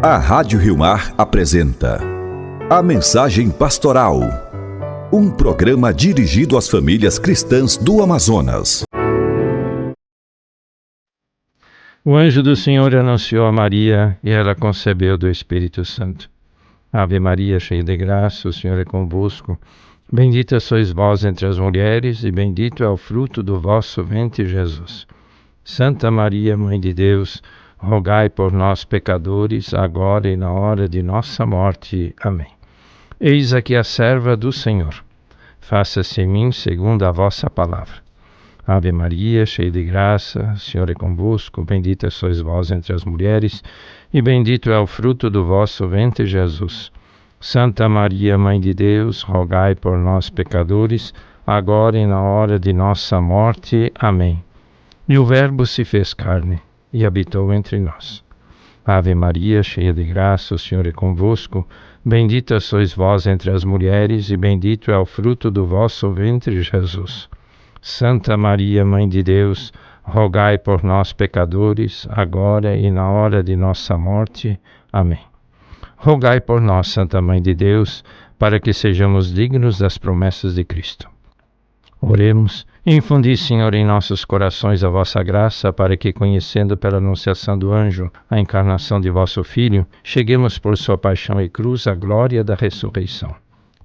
A Rádio Rio Mar apresenta A Mensagem Pastoral, um programa dirigido às famílias cristãs do Amazonas. O anjo do Senhor anunciou a Maria e ela concebeu do Espírito Santo. Ave Maria, cheia de graça, o Senhor é convosco. Bendita sois vós entre as mulheres e bendito é o fruto do vosso ventre, Jesus. Santa Maria, Mãe de Deus, rogai por nós, pecadores, agora e na hora de nossa morte. Amém. Eis aqui a serva do Senhor. Faça-se em mim segundo a vossa palavra. Ave Maria, cheia de graça, o Senhor é convosco. Bendita sois vós entre as mulheres, e bendito é o fruto do vosso ventre, Jesus. Santa Maria, Mãe de Deus, rogai por nós, pecadores, agora e na hora de nossa morte. Amém. E o Verbo se fez carne e habitou entre nós. Ave Maria, cheia de graça, o Senhor é convosco. Bendita sois vós entre as mulheres, e bendito é o fruto do vosso ventre, Jesus. Santa Maria, Mãe de Deus, rogai por nós, pecadores, agora e na hora de nossa morte. Amém. Rogai por nós, Santa Mãe de Deus, para que sejamos dignos das promessas de Cristo. Oremos. Infundi, Senhor, em nossos corações a vossa graça, para que, conhecendo pela anunciação do anjo a encarnação de vosso Filho, cheguemos por sua paixão e cruz à glória da ressurreição.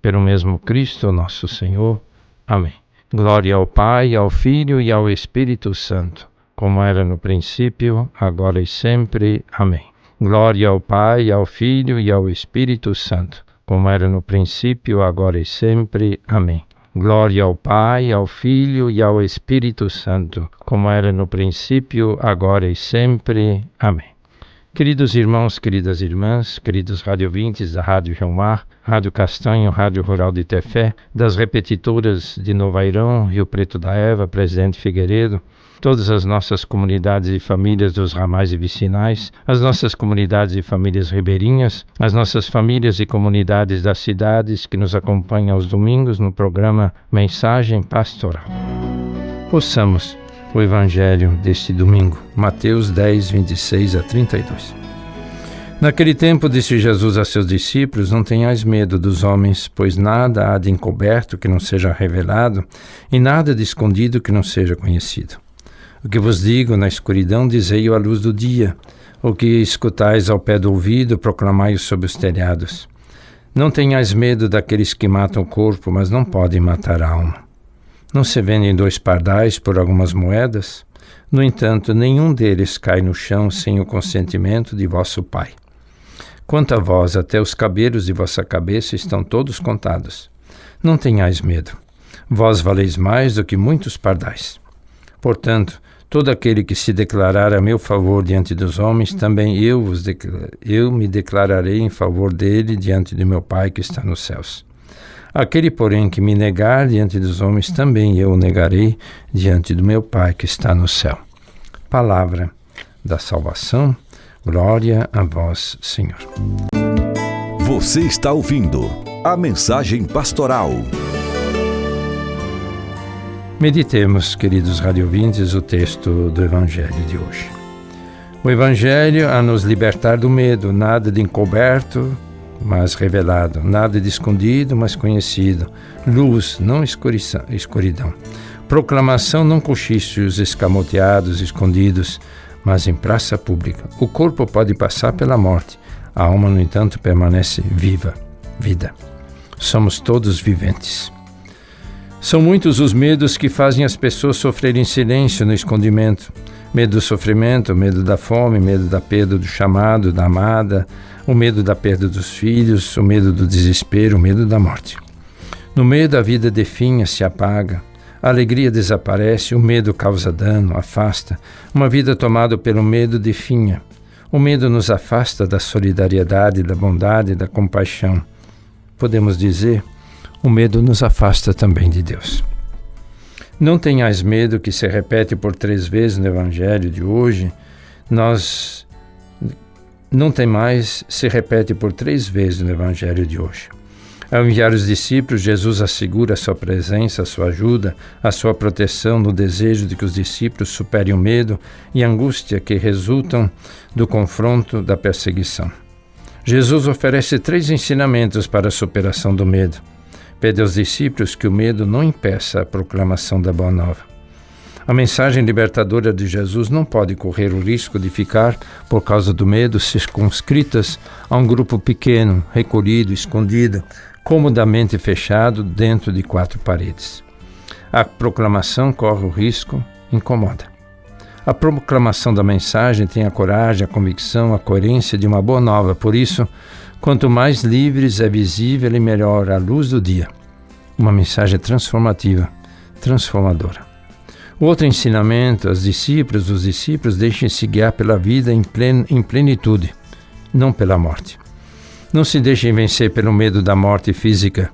Pelo mesmo Cristo, nosso Senhor. Amém. Glória ao Pai, ao Filho e ao Espírito Santo, como era no princípio, agora e sempre. Amém. Glória ao Pai, ao Filho e ao Espírito Santo, como era no princípio, agora e sempre. Amém. Glória ao Pai, ao Filho e ao Espírito Santo, como era no princípio, agora e sempre. Amém. Queridos irmãos, queridas irmãs, queridos radiovintes da Rádio Rio Mar, Rádio Castanho, Rádio Rural de Tefé, das repetidoras de Novairão, Rio Preto da Eva, Presidente Figueiredo, todas as nossas comunidades e famílias dos ramais e vicinais, as nossas comunidades e famílias ribeirinhas, as nossas famílias e comunidades das cidades que nos acompanham aos domingos no programa Mensagem Pastoral. Ouçamos o Evangelho deste domingo, Mateus 10, 26 a 32. Naquele tempo disse Jesus a seus discípulos: não tenhais medo dos homens, pois nada há de encoberto que não seja revelado, e nada de escondido que não seja conhecido. O que vos digo na escuridão, dizei-o à luz do dia. O que escutais ao pé do ouvido, proclamai-o sob os telhados. Não tenhais medo daqueles que matam o corpo, mas não podem matar a alma. Não se vendem 2 pardais por algumas moedas? No entanto, nenhum deles cai no chão sem o consentimento de vosso Pai. Quanto a vós, até os cabelos de vossa cabeça estão todos contados. Não tenhais medo. Vós valeis mais do que muitos pardais. Portanto, todo aquele que se declarar a meu favor diante dos homens, também eu me declararei em favor dele diante de meu Pai que está nos céus. Aquele, porém, que me negar diante dos homens, também eu o negarei diante do meu Pai que está no céu. Palavra da salvação. Glória a vós, Senhor. Você está ouvindo A Mensagem Pastoral. Meditemos, queridos radiovintes, o texto do Evangelho de hoje. O Evangelho a nos libertar do medo, nada de encoberto, mas revelado, nada de escondido, mas conhecido, luz, não escuridão, proclamação, não cochichos escamoteados, escondidos, mas em praça pública. O corpo pode passar pela morte, a alma, no entanto, permanece viva, vida. Somos todos viventes. São muitos os medos que fazem as pessoas sofrerem em silêncio, no escondimento. Medo do sofrimento, medo da fome, medo da perda do chamado, da amada, o medo da perda dos filhos, o medo do desespero, o medo da morte. No medo a vida definha, se apaga, a alegria desaparece, o medo causa dano, afasta. Uma vida tomada pelo medo definha. O medo nos afasta da solidariedade, da bondade, da compaixão. Podemos dizer, o medo nos afasta também de Deus. Não tenhais medo, que se repete por 3 vezes no Evangelho de hoje. Não temais, se repete por 3 vezes no Evangelho de hoje. Ao enviar os discípulos, Jesus assegura a sua presença, a sua ajuda, a sua proteção, no desejo de que os discípulos superem o medo e a angústia que resultam do confronto, da perseguição. Jesus oferece 3 ensinamentos para a superação do medo. Pede aos discípulos que o medo não impeça a proclamação da Boa Nova. A mensagem libertadora de Jesus não pode correr o risco de ficar, por causa do medo, circunscritas a um grupo pequeno, recolhido, escondido, comodamente fechado dentro de 4 paredes. A proclamação corre o risco, incomoda. A proclamação da mensagem tem a coragem, a convicção, a coerência de uma boa nova. Por isso, quanto mais livres é visível e melhor a luz do dia. Uma mensagem transformativa, transformadora. O outro ensinamento, os discípulos deixem-se guiar pela vida em plenitude, não pela morte. Não se deixem vencer pelo medo da morte física.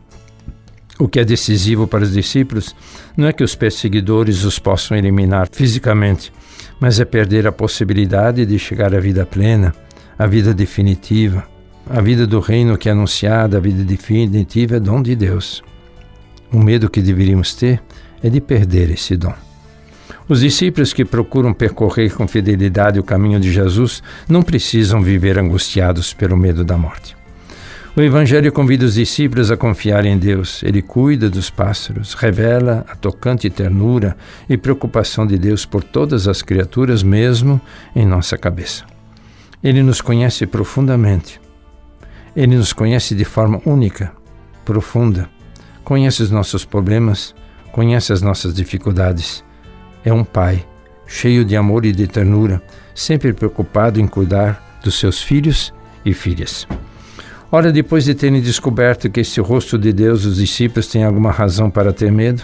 O que é decisivo para os discípulos não é que os perseguidores os possam eliminar fisicamente, mas é perder a possibilidade de chegar à vida plena, à vida definitiva. A vida do reino que é anunciada, a vida definitiva é dom de Deus. O medo que deveríamos ter é de perder esse dom. Os discípulos que procuram percorrer com fidelidade o caminho de Jesus não precisam viver angustiados pelo medo da morte. O Evangelho convida os discípulos a confiar em Deus. Ele cuida dos pássaros, revela a tocante ternura e preocupação de Deus por todas as criaturas, mesmo em nossa cabeça. Ele nos conhece profundamente. Ele nos conhece de forma única, profunda. Conhece os nossos problemas, conhece as nossas dificuldades. É um pai, cheio de amor e de ternura, sempre preocupado em cuidar dos seus filhos e filhas. Ora, depois de terem descoberto que este rosto de Deus, os discípulos têm alguma razão para ter medo?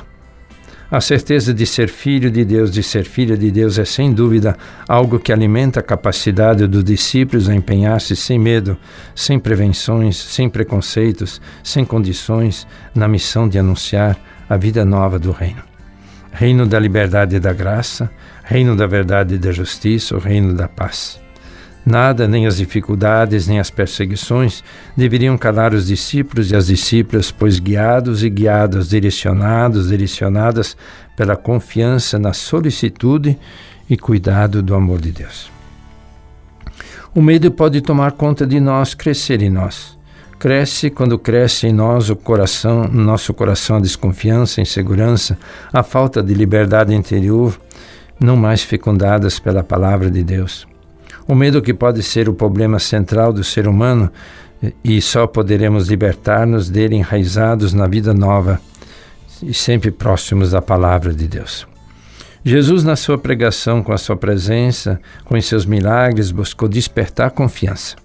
A certeza de ser filho de Deus, de ser filha de Deus, é sem dúvida algo que alimenta a capacidade dos discípulos a empenhar-se sem medo, sem prevenções, sem preconceitos, sem condições, na missão de anunciar a vida nova do reino. Reino da liberdade e da graça, reino da verdade e da justiça, o reino da paz. Nada, nem as dificuldades, nem as perseguições deveriam calar os discípulos e as discípulas, pois guiados e guiadas, direcionadas pela confiança na solicitude e cuidado do amor de Deus. O medo pode tomar conta de nós, crescer em nós. Cresce quando cresce em nós no nosso coração a desconfiança, a insegurança, a falta de liberdade interior, não mais fecundadas pela palavra de Deus. O medo que pode ser o problema central do ser humano e só poderemos libertar-nos dele enraizados na vida nova e sempre próximos da palavra de Deus. Jesus, na sua pregação, com a sua presença, com os seus milagres, buscou despertar confiança.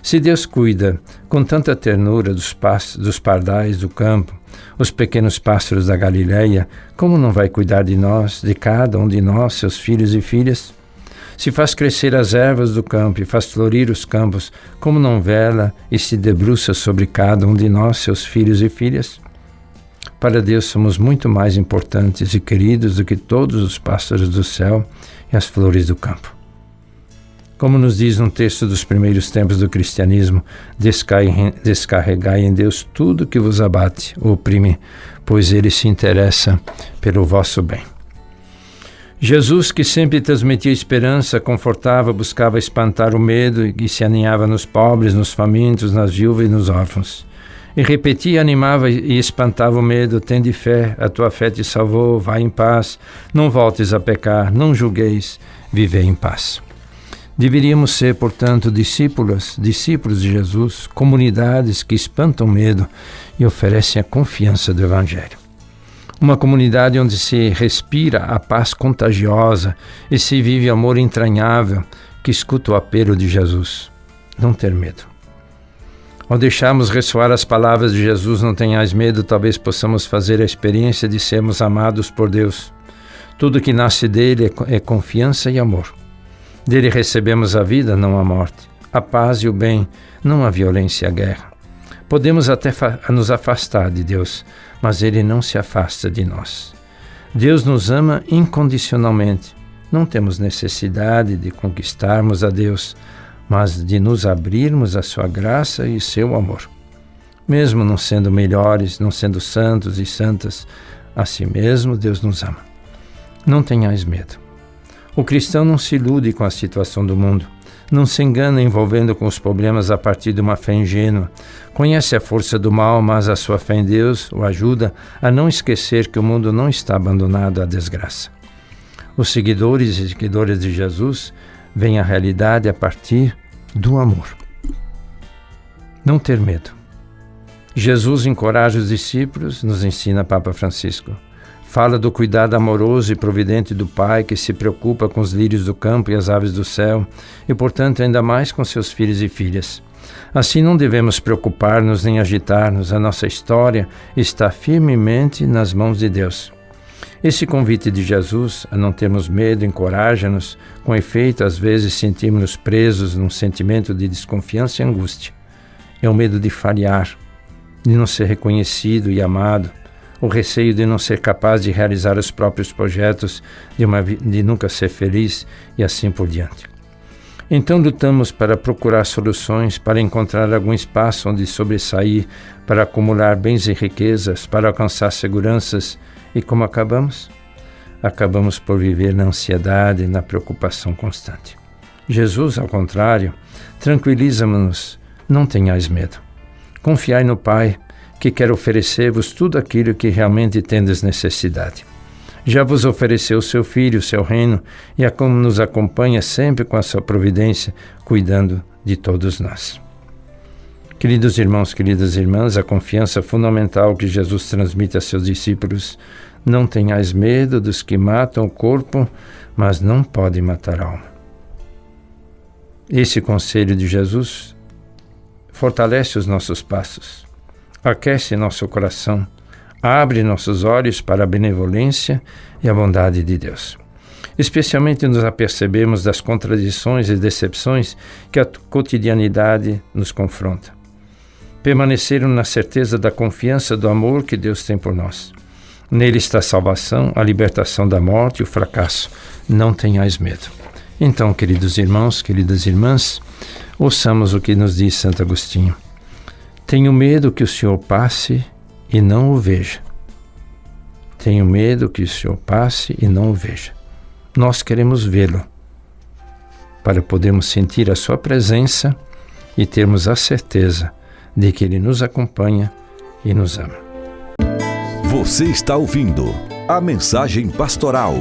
Se Deus cuida com tanta ternura dos pardais do campo, os pequenos pássaros da Galileia, como não vai cuidar de nós, de cada um de nós, seus filhos e filhas? Se faz crescer as ervas do campo e faz florir os campos, como não vela e se debruça sobre cada um de nós, seus filhos e filhas? Para Deus somos muito mais importantes e queridos do que todos os pássaros do céu e as flores do campo. Como nos diz um texto dos primeiros tempos do cristianismo, descarregai em Deus tudo que vos abate ou oprime, pois Ele se interessa pelo vosso bem. Jesus, que sempre transmitia esperança, confortava, buscava espantar o medo e se aninhava nos pobres, nos famintos, nas viúvas e nos órfãos. E repetia, animava e espantava o medo: tende fé, a tua fé te salvou, vai em paz, não voltes a pecar, não julgueis, vivei em paz. Deveríamos ser, portanto, discípulos de Jesus, comunidades que espantam medo e oferecem a confiança do Evangelho. Uma comunidade onde se respira a paz contagiosa e se vive amor entranhável, que escuta o apelo de Jesus: não ter medo. Ao deixarmos ressoar as palavras de Jesus, não tenhais medo, talvez possamos fazer a experiência de sermos amados por Deus. Tudo que nasce dele é confiança e amor. Dele recebemos a vida, não a morte, a paz e o bem, não a violência e a guerra. Podemos até nos afastar de Deus, mas Ele não se afasta de nós. Deus nos ama incondicionalmente. Não temos necessidade de conquistarmos a Deus, mas de nos abrirmos à sua graça e seu amor. Mesmo não sendo melhores, não sendo santos e santas, assim mesmo Deus nos ama. Não tenhais medo. O cristão não se ilude com a situação do mundo. Não se engana envolvendo com os problemas a partir de uma fé ingênua. Conhece a força do mal, mas a sua fé em Deus o ajuda a não esquecer que o mundo não está abandonado à desgraça. Os seguidores e seguidoras de Jesus veem a realidade a partir do amor. Não ter medo. Jesus encoraja os discípulos, nos ensina Papa Francisco. Fala do cuidado amoroso e providente do Pai que se preocupa com os lírios do campo e as aves do céu e, portanto, ainda mais com seus filhos e filhas. Assim não devemos preocupar-nos nem agitar-nos. A nossa história está firmemente nas mãos de Deus. Esse convite de Jesus a não termos medo encoraja-nos. Com efeito, às vezes sentimos-nos presos num sentimento de desconfiança e angústia. É o medo de falhar, de não ser reconhecido e amado, o receio de não ser capaz de realizar os próprios projetos, de nunca ser feliz e assim por diante. Então lutamos para procurar soluções, para encontrar algum espaço onde sobressair, para acumular bens e riquezas, para alcançar seguranças. E como acabamos? Acabamos por viver na ansiedade e na preocupação constante. Jesus, ao contrário, tranquiliza-nos: não tenhais medo. Confiai no Pai, que quer oferecer-vos tudo aquilo que realmente tendes necessidade. Já vos ofereceu o seu Filho, o seu reino, e nos acompanha sempre com a sua providência, cuidando de todos nós. Queridos irmãos, queridas irmãs, a confiança fundamental que Jesus transmite a seus discípulos: não tenhais medo dos que matam o corpo, mas não podem matar a alma. Esse conselho de Jesus fortalece os nossos passos, aquece nosso coração, abre nossos olhos para a benevolência e a bondade de Deus. Especialmente nos apercebemos das contradições e decepções que a cotidianidade nos confronta. Permaneceram na certeza da confiança do amor que Deus tem por nós. Nele está a salvação, a libertação da morte e o fracasso. Não tenhais medo. Então, queridos irmãos, queridas irmãs, ouçamos o que nos diz Santo Agostinho. Tenho medo que o Senhor passe e não o veja. Tenho medo que o Senhor passe e não o veja. Nós queremos vê-lo, para podermos sentir a sua presença e termos a certeza de que Ele nos acompanha e nos ama. Você está ouvindo a Mensagem Pastoral.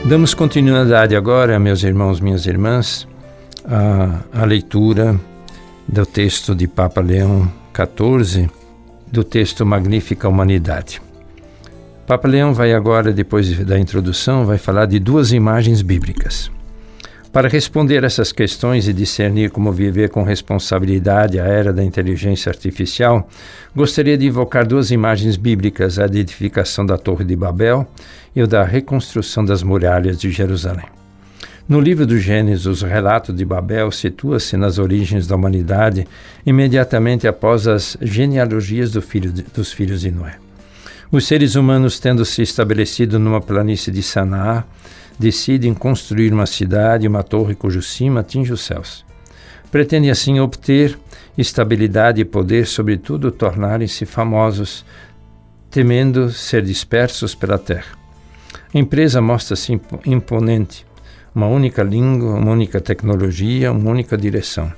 Damos continuidade agora, meus irmãos, minhas irmãs, à leitura do texto de Papa Leão XIV, do texto Magnífica Humanidade. Papa Leão vai agora, depois da introdução, vai falar de duas imagens bíblicas. Para responder essas questões e discernir como viver com responsabilidade a era da inteligência artificial, gostaria de invocar duas imagens bíblicas, a da edificação da Torre de Babel e a da reconstrução das muralhas de Jerusalém. No livro do Gênesis, o relato de Babel situa-se nas origens da humanidade, imediatamente após as genealogias dos filhos de Noé. Os seres humanos, tendo se estabelecido numa planície de Sanaá, decidem construir uma cidade e uma torre cujo cimo atinge os céus. Pretendem assim obter estabilidade e poder, sobretudo tornarem-se famosos, temendo ser dispersos pela terra. A empresa mostra-se imponente, uma única língua, uma única tecnologia, uma única direção.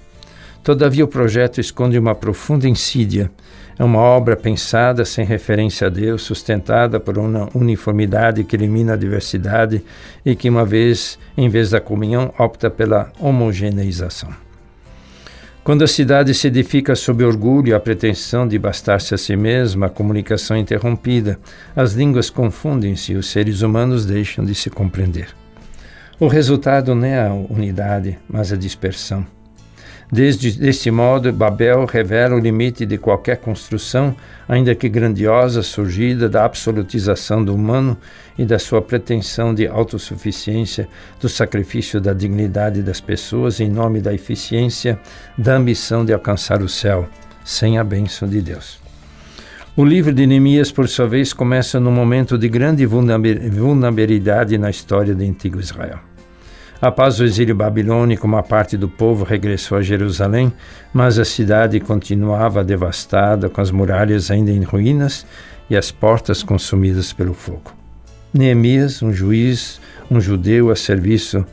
Todavia o projeto esconde uma profunda insídia. É uma obra pensada sem referência a Deus, sustentada por uma uniformidade que elimina a diversidade e que, uma vez, em vez da comunhão, opta pela homogeneização. Quando a cidade se edifica sob orgulho e a pretensão de bastar-se a si mesma, a comunicação é interrompida, as línguas confundem-se e os seres humanos deixam de se compreender. O resultado não é a unidade, mas a dispersão. Deste modo, Babel revela o limite de qualquer construção, ainda que grandiosa, surgida da absolutização do humano e da sua pretensão de autossuficiência, do sacrifício da dignidade das pessoas em nome da eficiência, da ambição de alcançar o céu, sem a bênção de Deus. O livro de Neemias, por sua vez, começa num momento de grande vulnerabilidade na história do antigo Israel. Após o exílio babilônico, uma parte do povo regressou a Jerusalém, mas a cidade continuava devastada, com as muralhas ainda em ruínas e as portas consumidas pelo fogo. Neemias, um juiz, um judeu a serviço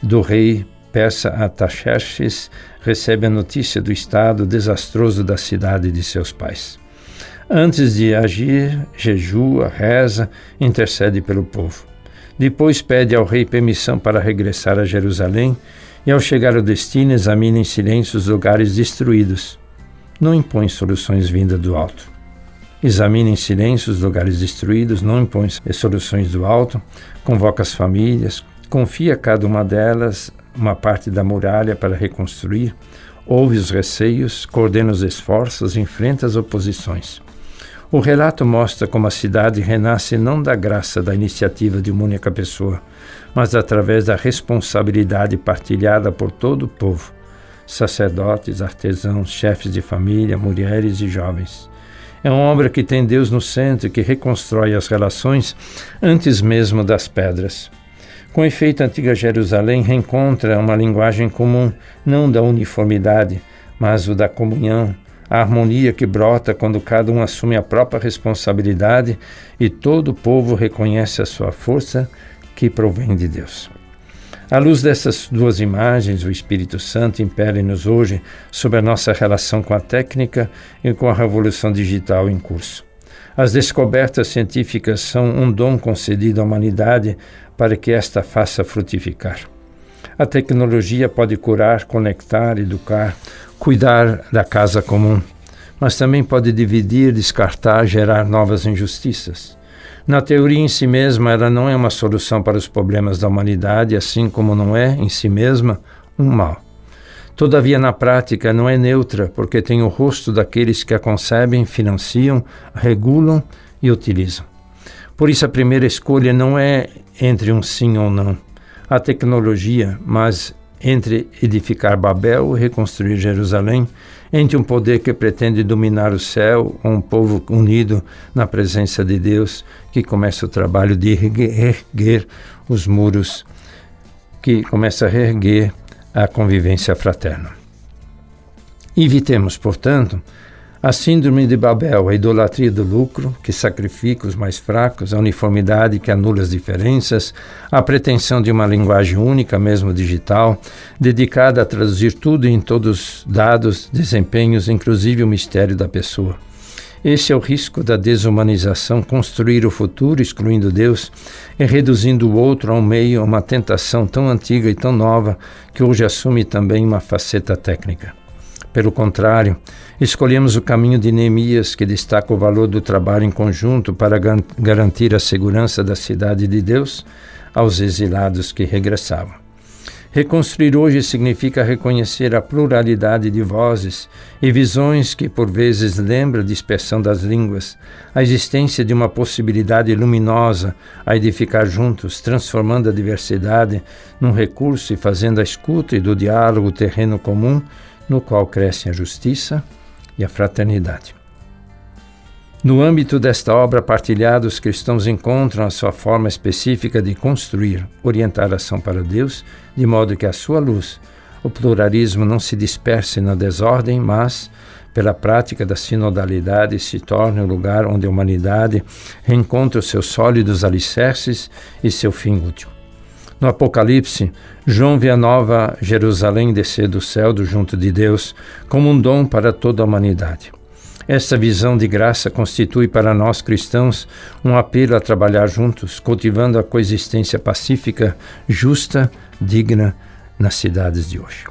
do rei, persa Artaxerxes recebe a notícia do estado desastroso da cidade de seus pais. Antes de agir, jejua, reza, intercede pelo povo. Depois pede ao rei permissão para regressar a Jerusalém e, ao chegar ao destino, examina em silêncio os lugares destruídos. Não impõe soluções vindas do alto. Examina em silêncio os lugares destruídos, não impõe soluções do alto, convoca as famílias, confia a cada uma delas uma parte da muralha para reconstruir, ouve os receios, coordena os esforços, enfrenta as oposições. O relato mostra como a cidade renasce não da graça da iniciativa de uma única pessoa, mas através da responsabilidade partilhada por todo o povo, sacerdotes, artesãos, chefes de família, mulheres e jovens. É uma obra que tem Deus no centro e que reconstrói as relações antes mesmo das pedras. Com efeito, a antiga Jerusalém reencontra uma linguagem comum, não da uniformidade, mas o da comunhão, a harmonia que brota quando cada um assume a própria responsabilidade e todo o povo reconhece a sua força que provém de Deus. À luz dessas duas imagens, o Espírito Santo impele-nos hoje sobre a nossa relação com a técnica e com a revolução digital em curso. As descobertas científicas são um dom concedido à humanidade para que esta faça frutificar. A tecnologia pode curar, conectar, educar, cuidar da casa comum, mas também pode dividir, descartar, gerar novas injustiças. Na teoria em si mesma, ela não é uma solução para os problemas da humanidade, assim como não é, em si mesma, um mal. Todavia, na prática, não é neutra, porque tem o rosto daqueles que a concebem, financiam, regulam e utilizam. Por isso, a primeira escolha não é entre um sim ou não, a tecnologia, mas entre edificar Babel e reconstruir Jerusalém, entre um poder que pretende dominar o céu ou um povo unido na presença de Deus que começa o trabalho de erguer os muros, que começa a reerguer a convivência fraterna. Evitemos, portanto, a síndrome de Babel, a idolatria do lucro, que sacrifica os mais fracos, a uniformidade que anula as diferenças, a pretensão de uma linguagem única, mesmo digital, dedicada a traduzir tudo em todos dados, desempenhos, inclusive o mistério da pessoa. Esse é o risco da desumanização, construir o futuro excluindo Deus e reduzindo o outro ao meio, a uma tentação tão antiga e tão nova que hoje assume também uma faceta técnica. Pelo contrário, escolhemos o caminho de Neemias, que destaca o valor do trabalho em conjunto para garantir a segurança da cidade de Deus aos exilados que regressavam. Reconstruir hoje significa reconhecer a pluralidade de vozes e visões que por vezes lembra a dispersão das línguas, a existência de uma possibilidade luminosa a edificar juntos, transformando a diversidade num recurso e fazendo a escuta e do diálogo terreno comum no qual crescem a justiça e a fraternidade. No âmbito desta obra partilhada, os cristãos encontram a sua forma específica de construir, orientar a ação para Deus, de modo que à sua luz o pluralismo não se disperse na desordem, mas, pela prática da sinodalidade, se torne o lugar onde a humanidade reencontra os seus sólidos alicerces e seu fim útil. No Apocalipse, João vê a nova Jerusalém descer do céu junto de Deus como um dom para toda a humanidade. Esta visão de graça constitui para nós cristãos um apelo a trabalhar juntos, cultivando a coexistência pacífica, justa, digna nas cidades de hoje.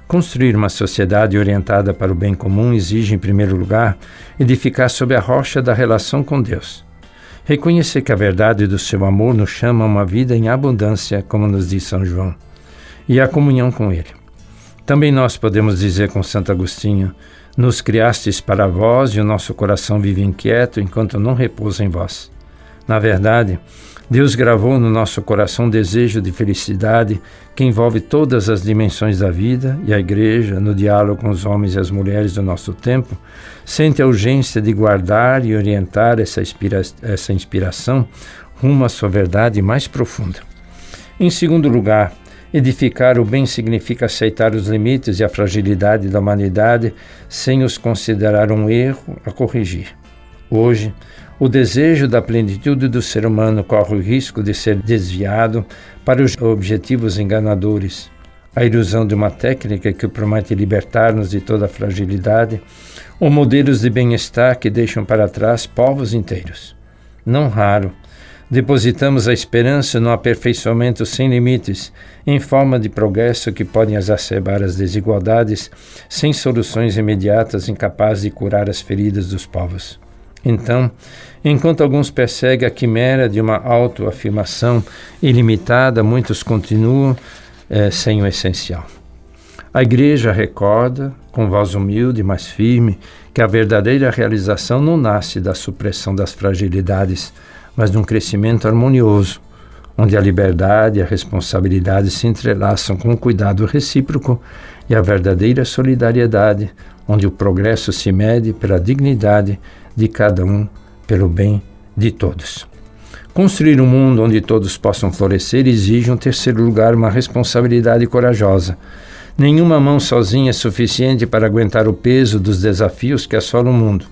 Construir uma sociedade orientada para o bem comum exige, em primeiro lugar, edificar sobre a rocha da relação com Deus. Reconhecer que a verdade do seu amor nos chama a uma vida em abundância, como nos diz São João, e a comunhão com Ele. Também nós podemos dizer com Santo Agostinho: nos criastes para vós e o nosso coração vive inquieto enquanto não repousa em vós. Na verdade, Deus gravou no nosso coração um desejo de felicidade que envolve todas as dimensões da vida, e a Igreja, no diálogo com os homens e as mulheres do nosso tempo, sente a urgência de guardar e orientar essa inspiração rumo à sua verdade mais profunda. Em segundo lugar, edificar o bem significa aceitar os limites e a fragilidade da humanidade sem os considerar um erro a corrigir. Hoje, o desejo da plenitude do ser humano corre o risco de ser desviado para os objetivos enganadores, a ilusão de uma técnica que promete libertar-nos de toda a fragilidade, ou modelos de bem-estar que deixam para trás povos inteiros. Não raro, depositamos a esperança no aperfeiçoamento sem limites, em forma de progresso que podem exacerbar as desigualdades, sem soluções imediatas incapazes de curar as feridas dos povos. Então, enquanto alguns perseguem a quimera de uma autoafirmação ilimitada, muitos continuam sem o essencial. A Igreja recorda, com voz humilde, mas firme, que a verdadeira realização não nasce da supressão das fragilidades, mas de um crescimento harmonioso, onde a liberdade e a responsabilidade se entrelaçam com o cuidado recíproco e a verdadeira solidariedade, onde o progresso se mede pela dignidade de cada um, pelo bem de todos. Construir um mundo onde todos possam florescer exige, em terceiro lugar, uma responsabilidade corajosa. Nenhuma mão sozinha é suficiente para aguentar o peso dos desafios que assolam o mundo.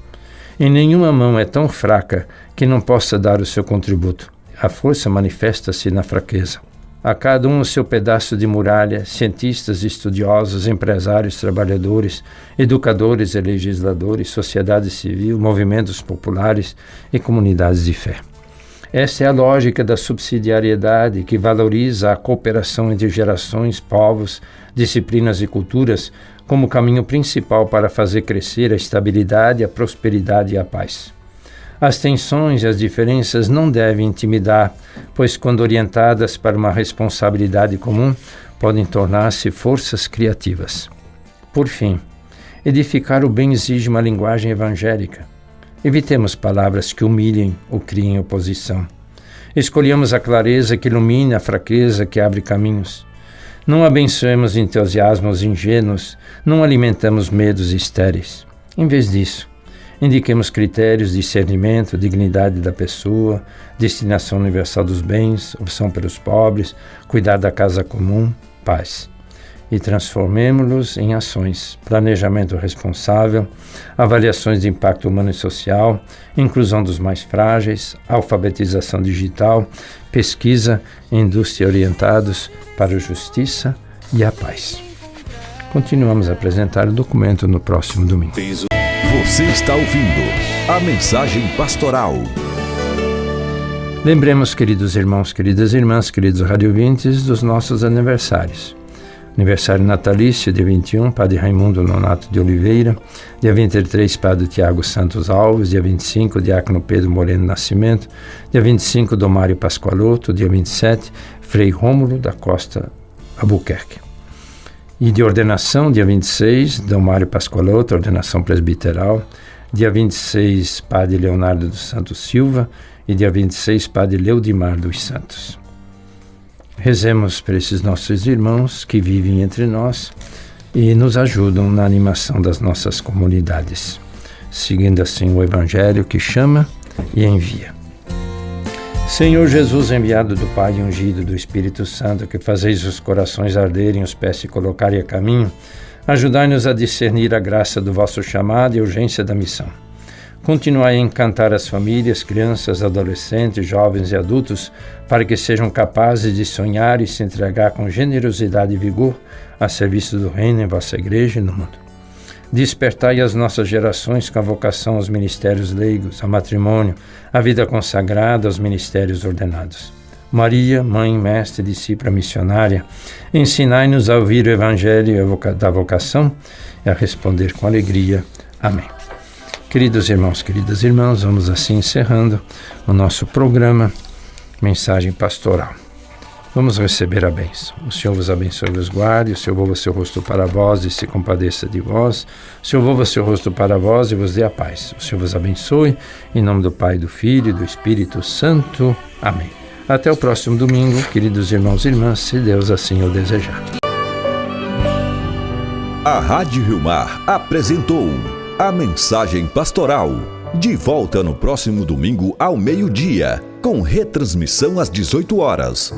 E nenhuma mão é tão fraca que não possa dar o seu contributo. A força manifesta-se na fraqueza. A cada um o seu pedaço de muralha, cientistas, estudiosos, empresários, trabalhadores, educadores e legisladores, sociedade civil, movimentos populares e comunidades de fé. Essa é a lógica da subsidiariedade que valoriza a cooperação entre gerações, povos, disciplinas e culturas como caminho principal para fazer crescer a estabilidade, a prosperidade e a paz. As tensões e as diferenças não devem intimidar, pois quando orientadas para uma responsabilidade comum, podem tornar-se forças criativas. Por fim, edificar o bem exige uma linguagem evangélica. Evitemos palavras que humilhem ou criem oposição. Escolhamos a clareza que ilumina, a fraqueza que abre caminhos. Não abençoemos entusiasmos ingênuos, não alimentamos medos estéreis. Em vez disso, indiquemos critérios de discernimento, dignidade da pessoa, destinação universal dos bens, opção pelos pobres, cuidar da casa comum, paz. E transformemo-los em ações, planejamento responsável, avaliações de impacto humano e social, inclusão dos mais frágeis, alfabetização digital, pesquisa e indústria orientados para a justiça e a paz. Continuamos a apresentar o documento no próximo domingo. Você está ouvindo a mensagem pastoral. Lembremos, queridos irmãos, queridas irmãs, queridos radiovintes, dos nossos aniversários. Aniversário natalício, dia 21, Padre Raimundo Nonato de Oliveira. Dia 23, Padre Tiago Santos Alves. Dia 25, Diácono Pedro Moreno Nascimento. Dia 25, Dom Mário Pascoaloto. Dia 27, Frei Rômulo da Costa Albuquerque. E de ordenação, dia 26, Dom Mário Pascoaloto, ordenação presbiteral. Dia 26, Padre Leonardo dos Santos Silva. E dia 26, Padre Leudimar dos Santos. Rezemos por esses nossos irmãos que vivem entre nós e nos ajudam na animação das nossas comunidades, seguindo assim o Evangelho que chama e envia. Senhor Jesus, enviado do Pai e ungido do Espírito Santo, que fazeis os corações arderem, os pés se colocarem a caminho, ajudai-nos a discernir a graça do vosso chamado e a urgência da missão. Continuai a encantar as famílias, crianças, adolescentes, jovens e adultos, para que sejam capazes de sonhar e se entregar com generosidade e vigor a serviço do reino em vossa igreja e no mundo. Despertai as nossas gerações com a vocação aos ministérios leigos, ao matrimônio, à vida consagrada, aos ministérios ordenados. Maria, mãe, mestre, discípula missionária, ensinai-nos a ouvir o evangelho da vocação e a responder com alegria. Amém. Queridos irmãos, queridas irmãs, vamos assim encerrando o nosso programa Mensagem Pastoral. Vamos receber a bênção. O Senhor vos abençoe e vos guarde, o Senhor volva seu rosto para vós e se compadeça de vós, o Senhor volva seu rosto para vós e vos dê a paz. O Senhor vos abençoe, em nome do Pai, do Filho e do Espírito Santo. Amém. Até o próximo domingo, queridos irmãos e irmãs, se Deus assim o desejar. A Rádio Rio Mar apresentou a Mensagem Pastoral. De volta no próximo domingo ao meio-dia, com retransmissão às 18 horas.